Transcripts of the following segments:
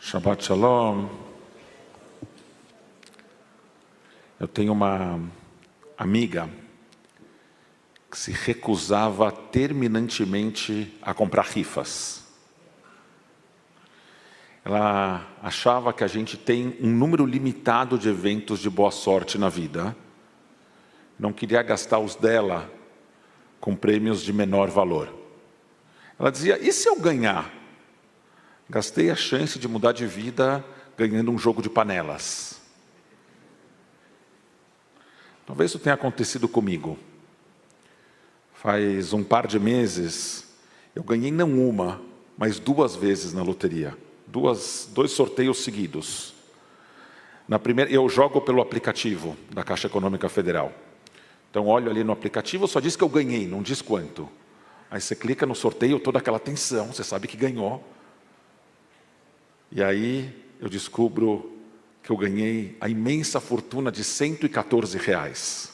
Shabbat Shalom. Eu tenho uma amiga que se recusava terminantemente a comprar rifas. Ela achava que a gente tem um número limitado de eventos de boa sorte na vida. Não queria gastar os dela com prêmios de menor valor. Ela dizia, e se eu ganhar? Gastei a chance de mudar de vida ganhando um jogo de panelas. Talvez isso tenha acontecido comigo. Faz um par de meses, eu ganhei não uma, mas 2 vezes na loteria. 2 sorteios seguidos. Na primeira, eu jogo pelo aplicativo da Caixa Econômica Federal. Então, olho ali no aplicativo, só diz que eu ganhei, não diz quanto. Aí você clica no sorteio, toda aquela tensão, você sabe que ganhou. E aí eu descubro que eu ganhei a imensa fortuna de R$114.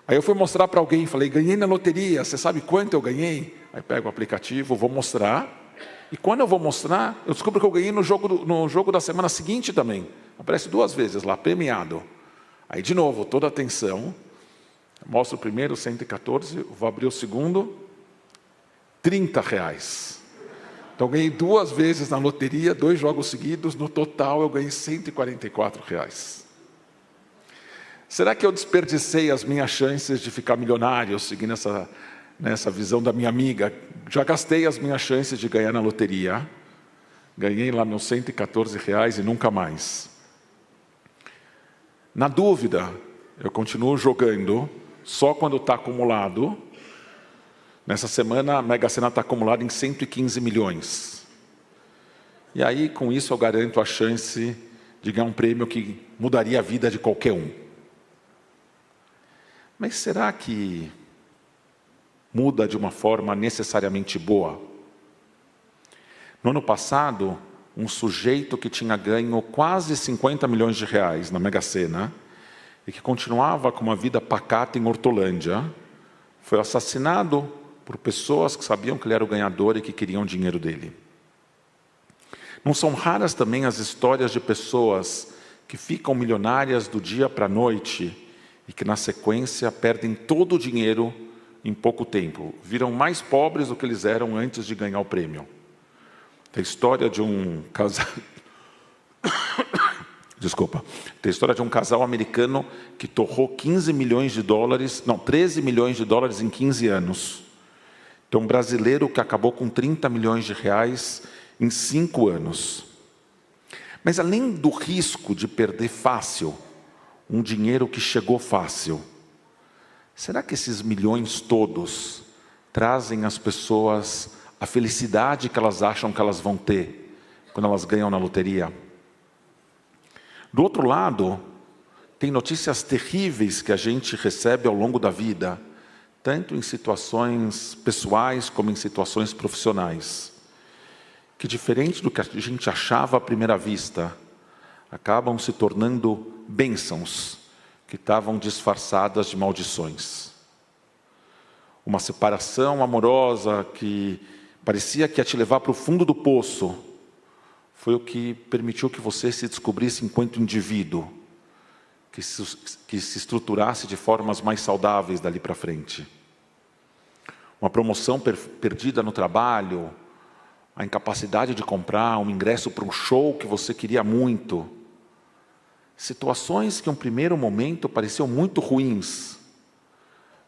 Aí eu fui mostrar para alguém, falei, ganhei na loteria, você sabe quanto eu ganhei? Aí pego o aplicativo, vou mostrar. E quando eu vou mostrar, eu descubro que eu ganhei no jogo da semana seguinte também. Aparece 2 vezes lá, premiado. Aí de novo, toda a atenção. Mostro o primeiro, 114, vou abrir o segundo, R$30. Então eu ganhei 2 vezes na loteria, 2 jogos seguidos, no total eu ganhei R$144. Será que eu desperdicei as minhas chances de ficar milionário, seguindo nessa visão da minha amiga? Já gastei as minhas chances de ganhar na loteria, ganhei lá meus R$114 e nunca mais. Na dúvida, eu continuo jogando, só quando está acumulado. Nessa semana, a Mega Sena está acumulada em 115 milhões. E aí, com isso, eu garanto a chance de ganhar um prêmio que mudaria a vida de qualquer um. Mas será que muda de uma forma necessariamente boa? No ano passado, um sujeito que tinha ganho quase 50 milhões de reais na Mega Sena e que continuava com uma vida pacata em Hortolândia, foi assassinado por pessoas que sabiam que ele era o ganhador e que queriam o dinheiro dele. Não são raras também as histórias de pessoas que ficam milionárias do dia para a noite e que, na sequência, perdem todo o dinheiro em pouco tempo. Viram mais pobres do que eles eram antes de ganhar o prêmio. Tem a história de um casal... Tem a história de um casal americano que torrou 13 milhões de dólares em 15 anos. Tem um brasileiro que acabou com 30 milhões de reais em 5 anos. Mas além do risco de perder fácil, um dinheiro que chegou fácil, será que esses milhões todos trazem às pessoas a felicidade que elas acham que elas vão ter quando elas ganham na loteria? Do outro lado, tem notícias terríveis que a gente recebe ao longo da vida, tanto em situações pessoais como em situações profissionais, que, diferente do que a gente achava à primeira vista, acabam se tornando bênçãos que estavam disfarçadas de maldições. Uma separação amorosa que parecia que ia te levar para o fundo do poço, foi o que permitiu que você se descobrisse enquanto indivíduo, que se estruturasse de formas mais saudáveis dali para frente. Uma promoção perdida no trabalho, a incapacidade de comprar um ingresso para um show que você queria muito. Situações que em um primeiro momento pareciam muito ruins,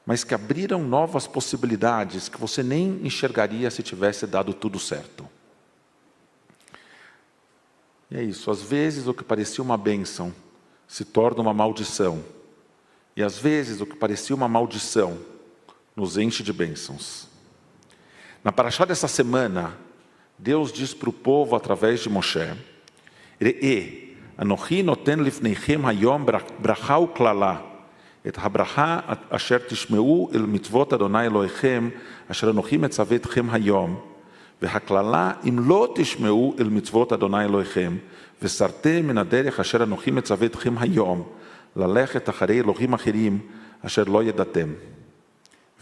mas que abriram novas possibilidades que você nem enxergaria se tivesse dado tudo certo. E é isso, às vezes o que parecia uma bênção se torna uma maldição. E às vezes o que parecia uma maldição nos enche de bênçãos. Na parashá dessa semana, Deus diz para o povo através de Moshe: Re'e, anochi noten lifneichem hayom bracha uklala, et habracha asher tishmeu el mitzvot Adonai Elohechem, asher anochi metzavet etchem hayom, והכללה, אם לא תשמעו אל מצוות אדוני אלוהיכם, וסרתם מן הדרך אשר אנוכי מצווה אתכם היום, ללכת אחרי אלוהים אחרים, אשר לא ידעתם.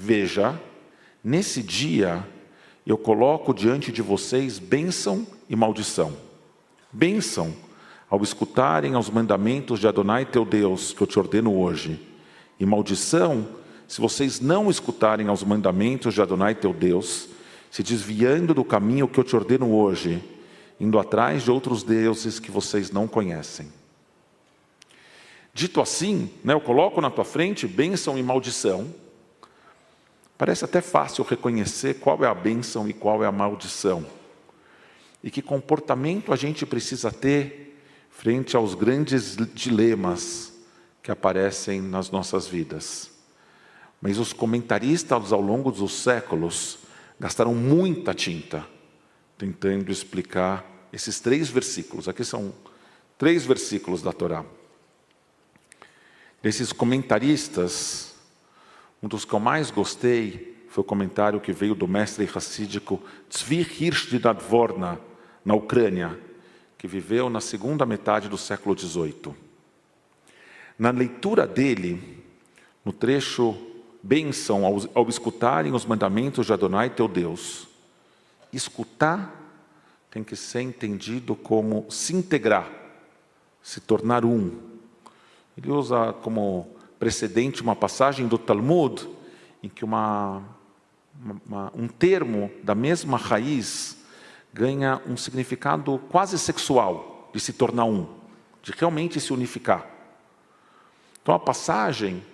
Veja, nesse dia, eu coloco diante de vocês bênção e maldição. Bênção ao escutarem aos mandamentos de Adonai teu Deus, que eu te ordeno hoje. E maldição, se vocês não escutarem aos mandamentos de Adonai teu Deus, se desviando do caminho que eu te ordeno hoje, indo atrás de outros deuses que vocês não conhecem. Dito assim, eu coloco na tua frente bênção e maldição. Parece até fácil reconhecer qual é a bênção e qual é a maldição. E que comportamento a gente precisa ter frente aos grandes dilemas que aparecem nas nossas vidas. Mas os comentaristas ao longo dos séculos gastaram muita tinta tentando explicar esses 3 versículos. Aqui são 3 versículos da Torá. Desses comentaristas, um dos que eu mais gostei foi o comentário que veio do mestre hassídico Tzvi Hirsch de Nadvorna, na Ucrânia, que viveu na segunda metade do século XVIII. Na leitura dele, no trecho bênção ao escutarem os mandamentos de Adonai teu Deus, escutar tem que ser entendido como se integrar, se tornar um. Ele usa como precedente uma passagem do Talmud, em que um termo da mesma raiz ganha um significado quase sexual, de se tornar um, de realmente se unificar. Então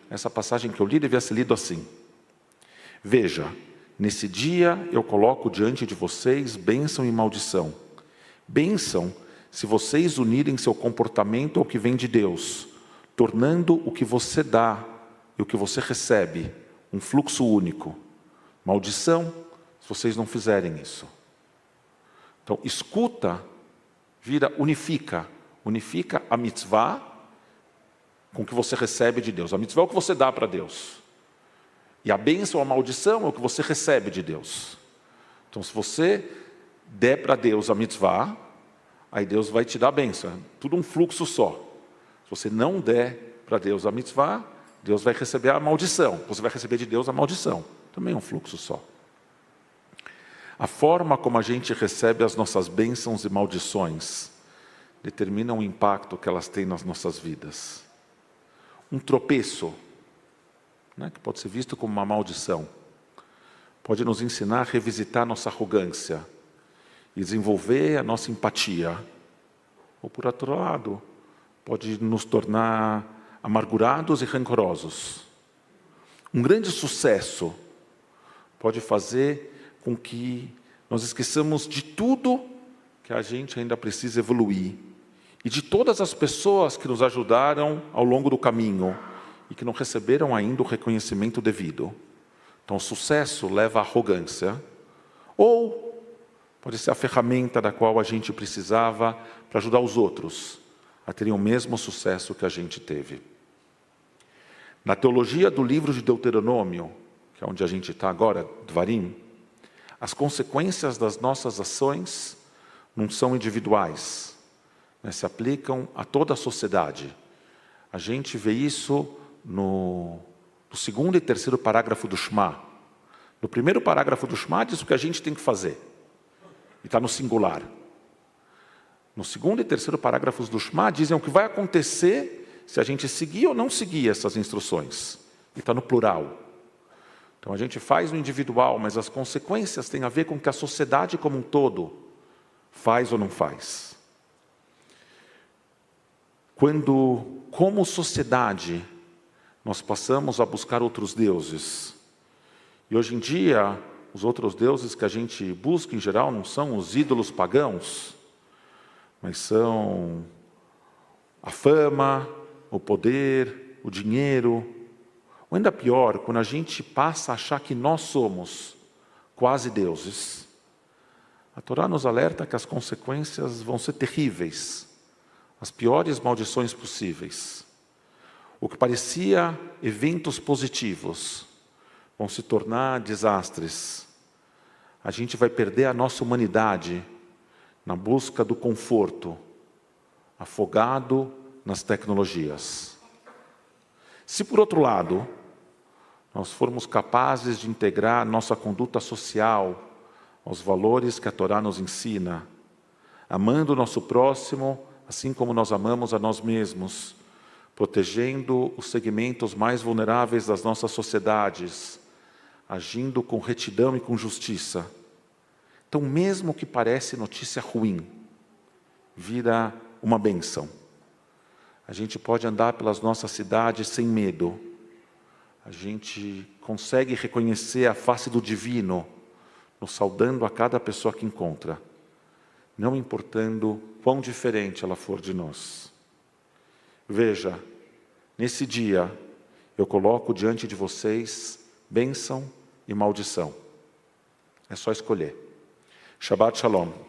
essa passagem que eu li devia ser lida assim: veja, nesse dia eu coloco diante de vocês bênção e maldição. Bênção, se vocês unirem seu comportamento ao que vem de Deus, tornando o que você dá e o que você recebe um fluxo único. Maldição, se vocês não fizerem isso. Então, escuta, unifica a mitzvah com o que você recebe de Deus. A mitzvah é o que você dá para Deus. E a bênção, a maldição é o que você recebe de Deus. Então, se você der para Deus a mitzvah, aí Deus vai te dar a bênção. É tudo um fluxo só. Se você não der para Deus a mitzvah, Deus vai receber a maldição. Você vai receber de Deus a maldição. Também é um fluxo só. A forma como a gente recebe as nossas bênçãos e maldições determina o impacto que elas têm nas nossas vidas. Um tropeço, que pode ser visto como uma maldição, pode nos ensinar a revisitar nossa arrogância e desenvolver a nossa empatia. Ou, por outro lado, pode nos tornar amargurados e rancorosos. Um grande sucesso pode fazer com que nós esqueçamos de tudo que a gente ainda precisa evoluir e de todas as pessoas que nos ajudaram ao longo do caminho e que não receberam ainda o reconhecimento devido. Então, o sucesso leva à arrogância, ou pode ser a ferramenta da qual a gente precisava para ajudar os outros a terem o mesmo sucesso que a gente teve. Na teologia do livro de Deuteronômio, que é onde a gente está agora, Dvarim, as consequências das nossas ações não são individuais, se aplicam a toda a sociedade. A gente vê isso no 2º e 3º parágrafo do Shema. No 1º parágrafo do Shema diz o que a gente tem que fazer, e está no singular. No 2º e 3º parágrafos do Shema dizem o que vai acontecer se a gente seguir ou não seguir essas instruções, e está no plural. Então a gente faz no individual, mas as consequências têm a ver com o que a sociedade como um todo faz ou não faz. Quando, como sociedade, nós passamos a buscar outros deuses, e hoje em dia, os outros deuses que a gente busca em geral não são os ídolos pagãos, mas são a fama, o poder, o dinheiro. Ou ainda pior, quando a gente passa a achar que nós somos quase deuses. A Torá nos alerta que as consequências vão ser terríveis, as piores maldições possíveis. O que parecia eventos positivos vão se tornar desastres. A gente vai perder a nossa humanidade na busca do conforto, afogado nas tecnologias. Se, por outro lado, nós formos capazes de integrar nossa conduta social aos valores que a Torá nos ensina, amando o nosso próximo, assim como nós amamos a nós mesmos, protegendo os segmentos mais vulneráveis das nossas sociedades, agindo com retidão e com justiça. Então, mesmo que pareça notícia ruim, vira uma bênção. A gente pode andar pelas nossas cidades sem medo. A gente consegue reconhecer a face do divino, nos saudando a cada pessoa que encontra, não importando quão diferente ela for de nós. Veja, nesse dia, eu coloco diante de vocês bênção e maldição. É só escolher. Shabbat Shalom.